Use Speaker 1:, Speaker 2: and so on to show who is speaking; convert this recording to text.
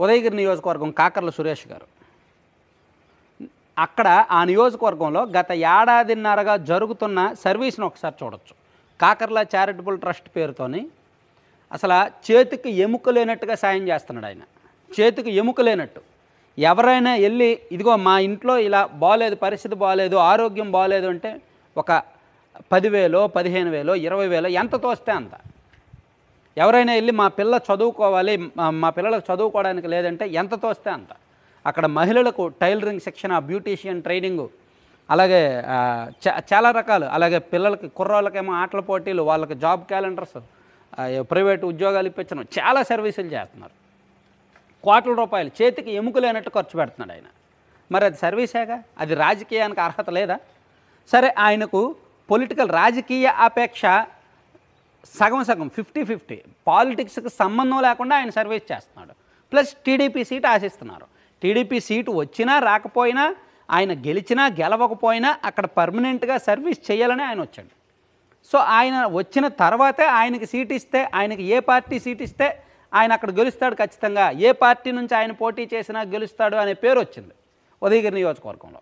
Speaker 1: ఉదయగిరి నియోజకవర్గం కాకర్ల సురేష్ గారు అక్కడ ఆ నియోజకవర్గంలో గత ఏడాదిన్నరగా జరుగుతున్న సర్వీస్ను ఒకసారి చూడొచ్చు. కాకర్ల చారిటబుల్ ట్రస్ట్ పేరుతోని అసలు చేతికి ఎముక లేనట్టుగా సాయం చేస్తున్నాడు ఆయన. చేతికి ఎముక లేనట్టు ఎవరైనా వెళ్ళి ఇదిగో మా ఇంట్లో ఇలా బాగలేదు, పరిస్థితి బాగలేదు, ఆరోగ్యం బాగలేదు అంటే ఒక 10,000 15,000 20,000 ఎంత తోస్తే అంత. ఎవరైనా వెళ్ళి మా పిల్ల చదువుకోవాలి, మా పిల్లలకు చదువుకోవడానికి లేదంటే ఎంత తోస్తే అంత. అక్కడ మహిళలకు టైలరింగ్ శిక్షణ, బ్యూటీషియన్ ట్రైనింగు, అలాగే చాలా రకాలు, అలాగే పిల్లలకి కుర్రోళ్ళకేమో ఆటల పోటీలు, వాళ్ళకి జాబ్ క్యాలెండర్స్, ప్రైవేటు ఉద్యోగాలు ఇప్పించడం, చాలా సర్వీసులు చేస్తున్నారు. కోట్ల రూపాయలు చేతికి ఎముక లేనట్టు ఖర్చు పెడుతున్నాడు ఆయన. మరి అది సర్వీసేగా, అది రాజకీయానికి అర్హత లేదా? సరే, ఆయనకు పొలిటికల్ రాజకీయ అపేక్ష సగం 50-50 పాలిటిక్స్కి సంబంధం లేకుండా ఆయన సర్వీస్ చేస్తున్నాడు. ప్లస్ టీడీపీ సీటు ఆశిస్తున్నారు. టీడీపీ సీటు వచ్చినా రాకపోయినా, ఆయన గెలిచినా గెలవకపోయినా అక్కడ పర్మనెంట్గా సర్వీస్ చేయాలని ఆయన వచ్చాడు. సో ఆయన వచ్చిన తర్వాతే ఆయనకి సీట్ ఇస్తే, ఆయనకి ఏ పార్టీ సీట్ ఇస్తే ఆయన అక్కడ గెలుస్తాడు ఖచ్చితంగా. ఏ పార్టీ నుంచి ఆయన పోటీ చేసినా గెలుస్తాడు అనే పేరు వచ్చింది ఉదయగిరి నియోజకవర్గంలో.